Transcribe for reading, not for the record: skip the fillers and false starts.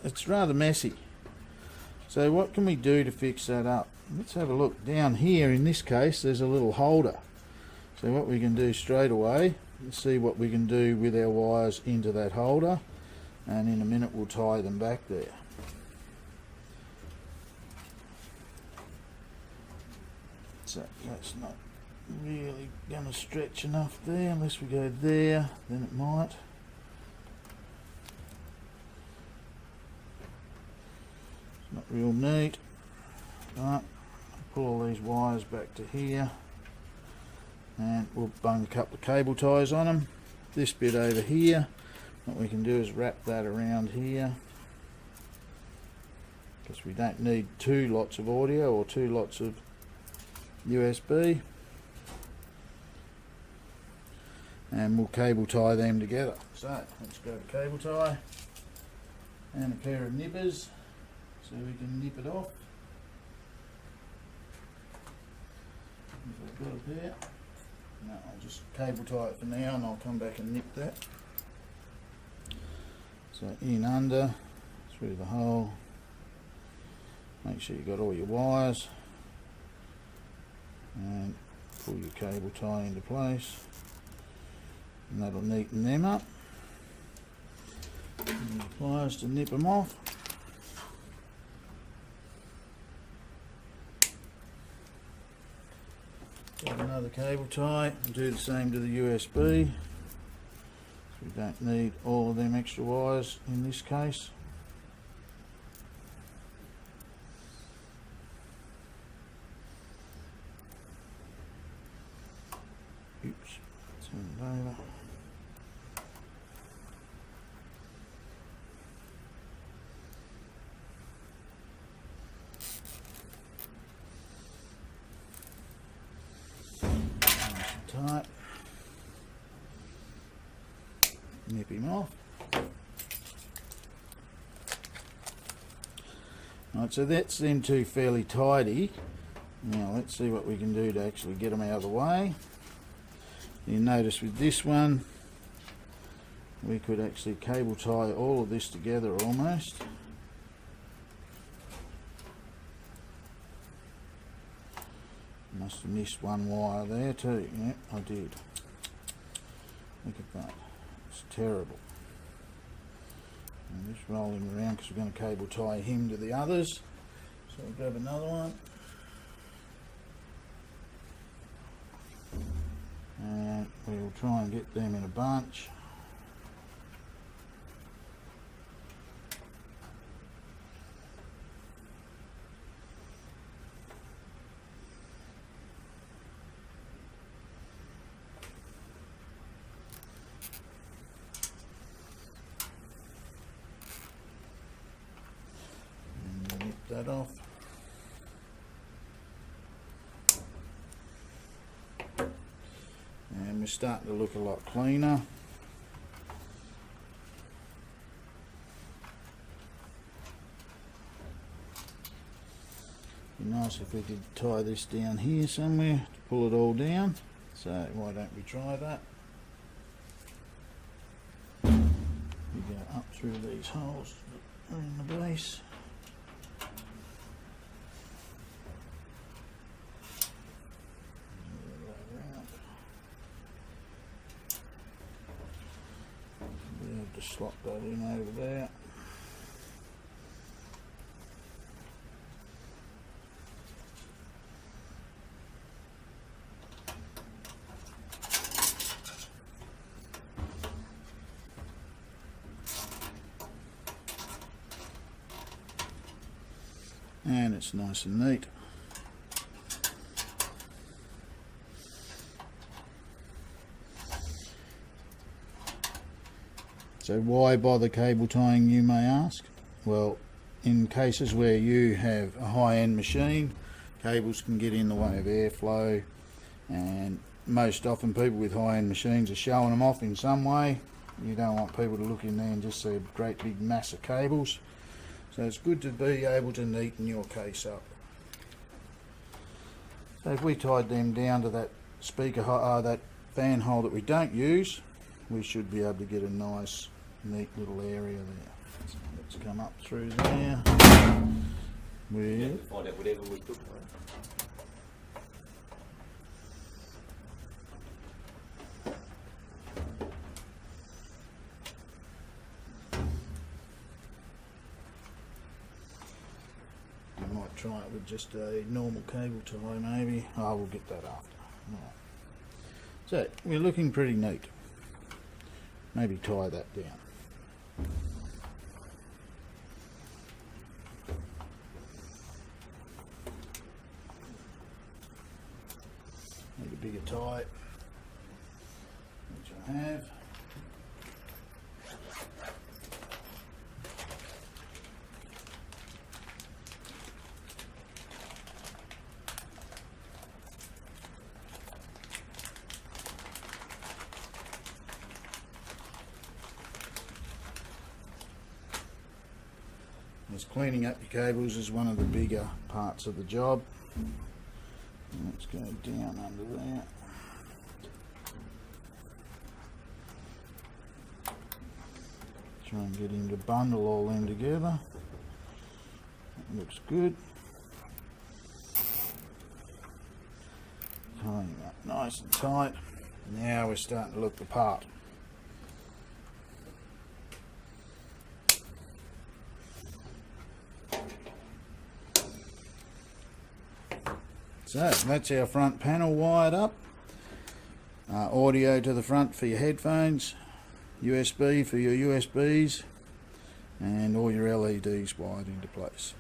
it's rather messy. So what can we do to fix that up? Let's have a look. Down here in this case there's a little holder. So what we can do straight away, let's see what we can do with our wires into that holder, and in a minute we'll tie them back there. So that's not really going to stretch enough there. Unless we go there, then it might. It's not real neat. Right, pull all these wires back to here, and we'll bung a couple of cable ties on them. This bit over here, what we can do is wrap that around here, because we don't need two lots of audio or two lots of USB, and we'll cable tie them together. So let's grab a cable tie and a pair of nippers so we can nip it off. If I've got it there. No, I'll just cable tie it for now and I'll come back and nip that. So in under, through the hole, make sure you've got all your wires, and pull your cable tie into place, and that'll neaten them up. And the pliers to nip them off. Got another cable tie, and do the same to the USB. So we don't need all of them extra wires in this case. Oops, turn it over. Tight. Nip him off. Right, so that's them two fairly tidy. Now let's see what we can do to actually get them out of the way. You notice with this one we could actually cable tie all of this together almost. Must have missed one wire there too. Yep, I did. Look at that. It's terrible. And just roll him around because we're going to cable tie him to the others. So we'll grab another one. And we'll try and get them in a bunch. That off. And we're starting to look a lot cleaner. Be nice if we could tie this down here somewhere to pull it all down. So why don't we try that? We go up through these holes that are in the base. Just slot that in over there. And it's nice and neat. So why bother cable tying, you may ask? Well, in cases where you have a high-end machine, cables can get in the way of airflow, and most often people with high-end machines are showing them off in some way. You don't want people to look in there and just see a great big mass of cables. So it's good to be able to neaten your case up. So if we tied them down to that speaker, that fan hole that we don't use, we should be able to get a nice neat little area there. Let's come up through there. With Find out whatever we took. I might try it with just a normal cable tie maybe. I will get that after. Right. So we're looking pretty neat. Maybe tie that down. Need a bigger tie, which I have. As cleaning up your cables is one of the bigger parts of the job. Let's go down under there. Try and get him to bundle all them together. That looks good. Tying up nice and tight. Now we're starting to look the part. So that's our front panel wired up. Audio to the front for your headphones, USB for your USBs, and all your LEDs wired into place.